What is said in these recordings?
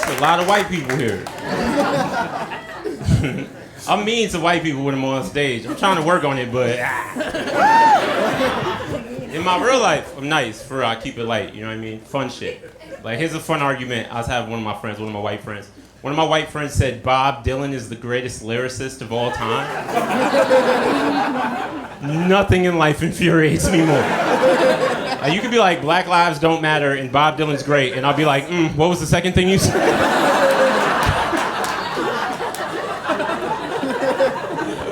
There's a lot of white people here. I'm mean to white people when I'm on stage. I'm trying to work on it, but in my real life, I'm nice. I keep it light, you know what I mean? Fun shit. Like, here's a fun argument. I was having one of my white friends. One of my white friends said Bob Dylan is the greatest lyricist of all time. Nothing in life infuriates me more. You could be like, Black Lives Don't Matter and Bob Dylan's great, and I'll be like, what was the second thing you said?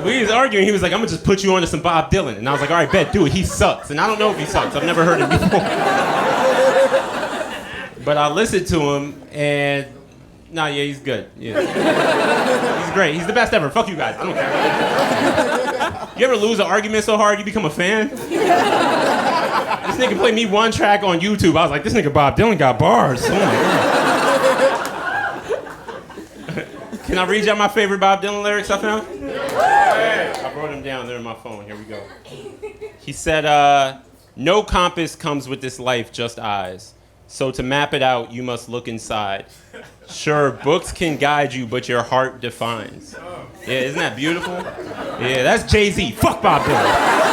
We was arguing, he was like, I'm gonna just put you on to some Bob Dylan. And I was like, all right, bet, do it, he sucks. And I don't know if he sucks, I've never heard him before. But I listened to him, and he's good. Yeah. He's great, he's the best ever. Fuck you guys, I don't care. You ever lose an argument so hard you become a fan? This nigga played me one track on YouTube, I was like, this nigga Bob Dylan got bars. Oh my God. Can I read y'all my favorite Bob Dylan lyrics I found? I wrote them down there in my phone. Here we go. He said, no compass comes with this life, just eyes. So to map it out, you must look inside. Sure, books can guide you, but your heart defines. Yeah, isn't that beautiful? Yeah, that's Jay-Z. Fuck Bob Dylan.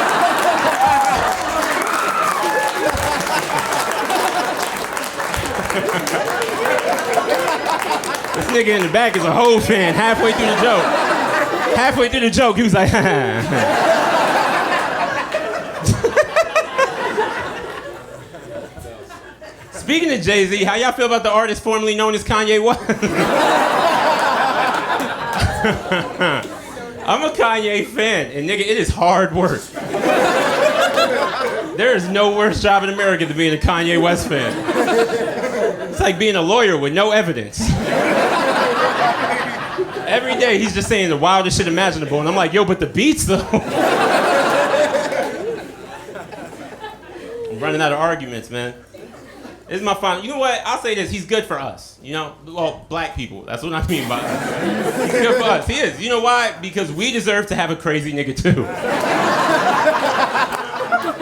This nigga in the back is a whole fan halfway through the joke. Halfway through the joke, he was like, Speaking of Jay-Z, how y'all feel about the artist formerly known as Kanye West? I'm a Kanye fan, and nigga, it is hard work. There is no worse job in America than being a Kanye West fan. It's like being a lawyer with no evidence. Every day he's just saying the wildest shit imaginable, and I'm like, yo, but the beats though. I'm running out of arguments, man. This is my final. You know what? I'll say this. He's good for us. You know, well, black people. That's what I mean by that. He's good for us. He is. You know why? Because we deserve to have a crazy nigga too.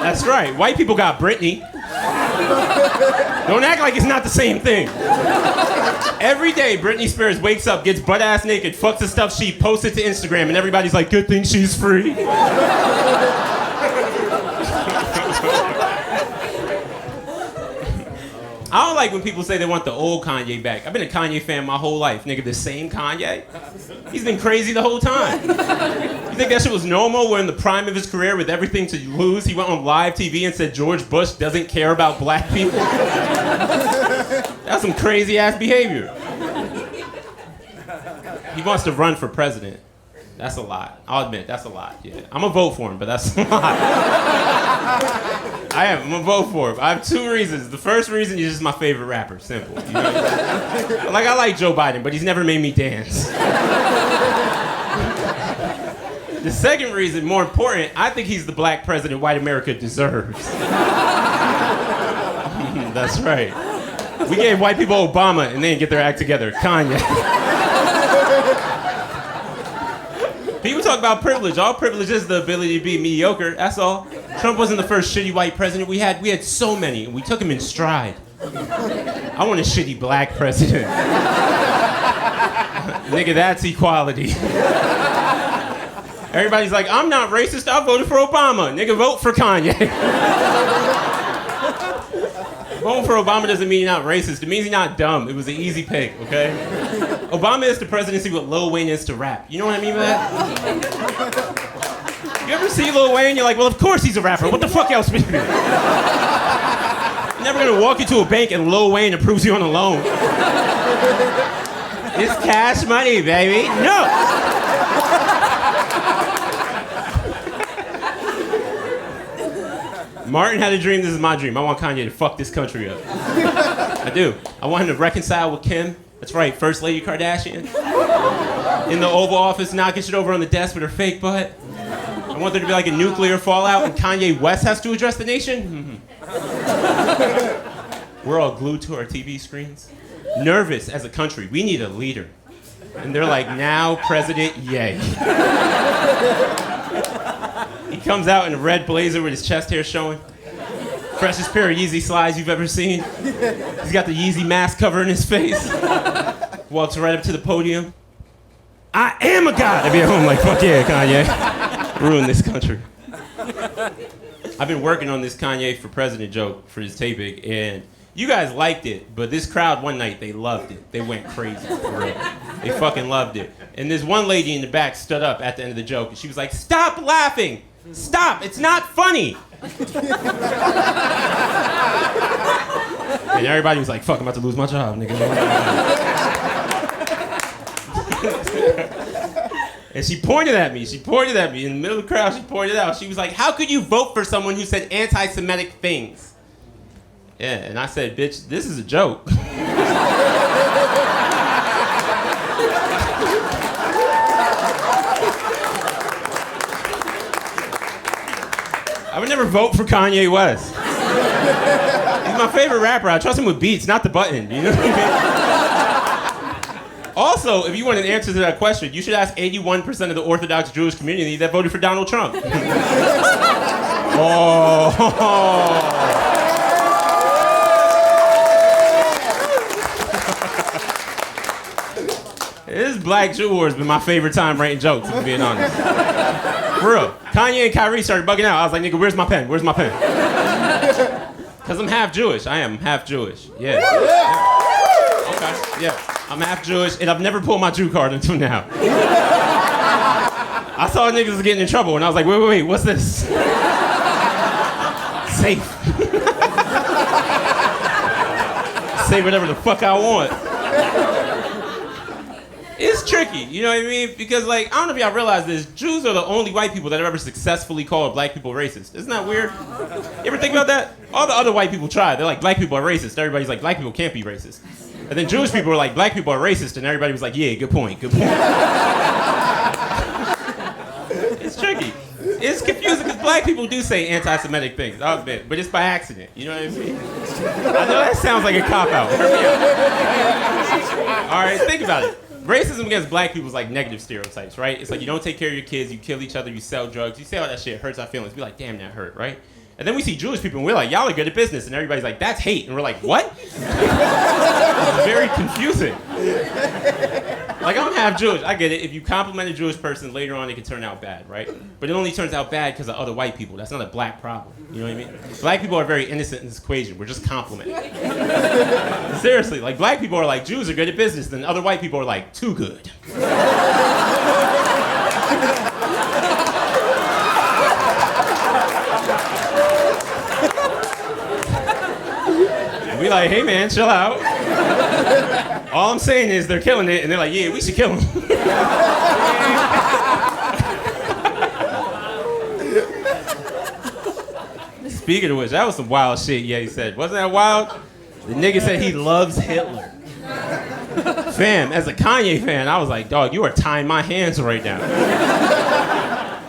That's right. White people got Brittany. Don't act like it's not the same thing. Every day, Brittany Spears wakes up, gets butt-ass naked, fucks the stuff she posts it to Instagram, and everybody's like, good thing she's free. I don't like when people say they want the old Kanye back. I've been a Kanye fan my whole life. Nigga, the same Kanye? He's been crazy the whole time. You think that shit was normal? We're in the prime of his career with everything to lose. He went on live TV and said George Bush doesn't care about black people. That's some crazy ass behavior. He wants to run for president. That's a lot. I'll admit, that's a lot. Yeah, I'm gonna vote for him, but that's a lot. I'm gonna vote for him. I have two reasons. The first reason, he's just my favorite rapper. Simple. You know? Like, I like Joe Biden, but he's never made me dance. The second reason, more important, I think he's the black president white America deserves. That's right. We gave white people Obama and they didn't get their act together. Kanye. People talk about privilege. All privilege is the ability to be mediocre. That's all. Trump wasn't the first shitty white president we had. We had so many, and we took him in stride. I want a shitty black president. Nigga, that's equality. Everybody's like, I'm not racist, I voted for Obama. Nigga, vote for Kanye. Voting for Obama doesn't mean you're not racist. It means you're not dumb. It was an easy pick, okay? Obama is to presidency what Lil Wayne is to rap. You know what I mean by that? You ever see Lil Wayne? You're like, well, of course he's a rapper. What the fuck else would you do? You're never gonna walk into a bank and Lil Wayne approves you on a loan. It's cash money, baby. No! Martin had a dream, this is my dream. I want Kanye to fuck this country up. I do. I want him to reconcile with Kim. That's right, First Lady Kardashian. In the Oval Office, knocking shit over on the desk with her fake butt. I want there to be like a nuclear fallout and Kanye West has to address the nation. We're all glued to our TV screens. Nervous as a country. We need a leader. And they're like, now President Ye. He comes out in a red blazer with his chest hair showing. Freshest pair of Yeezy slides you've ever seen. He's got the Yeezy mask covering his face. Walks right up to the podium. I am a god. I'd be at home like, fuck yeah, Kanye. Ruin this country. I've been working on this Kanye for President joke for this taping, and you guys liked it, but this crowd one night, they loved it. They went crazy, for real. They fucking loved it. And this one lady in the back stood up at the end of the joke, and she was like, stop laughing! Stop, it's not funny! And everybody was like, fuck, I'm about to lose my job, nigga. And she pointed at me in the middle of the crowd, she pointed out. She was like, how could you vote for someone who said anti-Semitic things? Yeah, and I said, bitch, this is a joke. I would never vote for Kanye West. He's my favorite rapper. I trust him with beats, not the button. You know what I mean? Also, if you want an answer to that question, you should ask 81% of the Orthodox Jewish community that voted for Donald Trump. Oh. This Black Jew War has been my favorite time writing jokes, if I'm being honest. For real. Kanye and Kyrie started bugging out. I was like, nigga, where's my pen? Where's my pen? Because I'm half Jewish. I am half Jewish. Yeah. Okay, yeah. I'm half Jewish, and I've never pulled my Jew card until now. I saw niggas was getting in trouble, and I was like, wait, what's this? Safe. Say whatever the fuck I want. It's tricky, you know what I mean? Because, like, I don't know if y'all realize this, Jews are the only white people that have ever successfully called black people racist. Isn't that weird? You ever think about that? All the other white people try. They're like, black people are racist. Everybody's like, black people can't be racist. And then Jewish people were like, black people are racist, and everybody was like, yeah, good point. It's tricky. It's confusing because black people do say anti-Semitic things, I'll admit, but it's by accident, you know what I mean? I know that sounds like a cop-out. All right, think about it. Racism against black people is like negative stereotypes, right? It's like you don't take care of your kids, you kill each other, you sell drugs, you say all that shit, hurts our feelings. Be like, damn, that hurt, right? And then we see Jewish people and we're like, y'all are good at business. And everybody's like, that's hate. And we're like, what? It's very confusing. Like, I'm half Jewish. I get it. If you compliment a Jewish person, later on it can turn out bad, right? But it only turns out bad because of other white people. That's not a black problem. You know what I mean? Black people are very innocent in this equation. We're just complimenting. Seriously, like, black people are like, Jews are good at business. Then other white people are like, too good. We like, hey man, chill out. All I'm saying is they're killing it, and they're like, yeah, we should kill them. Speaking of which, that was some wild shit, yeah, he said. Wasn't that wild? The nigga said he loves Hitler. Fam, as a Kanye fan, I was like, dog, you are tying my hands right now.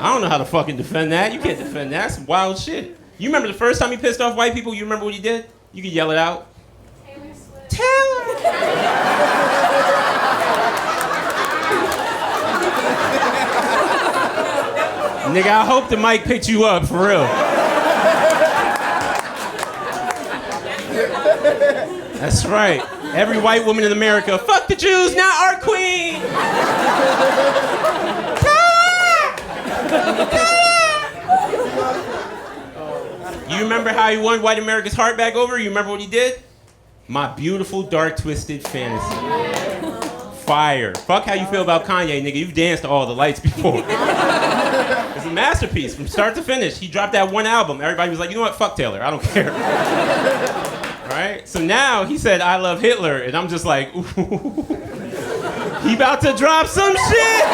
I don't know how to fucking defend that. You can't defend that. That's some wild shit. You remember the first time he pissed off white people? You remember what he did? You can yell it out. Taylor Swift. Taylor! Nigga, I hope the mic picked you up, for real. That's right. Every white woman in America, fuck the Jews, not our queen! You remember how he won white America's heart back over? You remember what he did? My beautiful, dark, twisted fantasy. Fire. Fuck how you feel about Kanye, nigga. You've danced to all the lights before. It's a masterpiece from start to finish. He dropped that one album. Everybody was like, you know what? Fuck Taylor. I don't care. Right? So now he said, I love Hitler. And I'm just like, ooh. He about to drop some shit.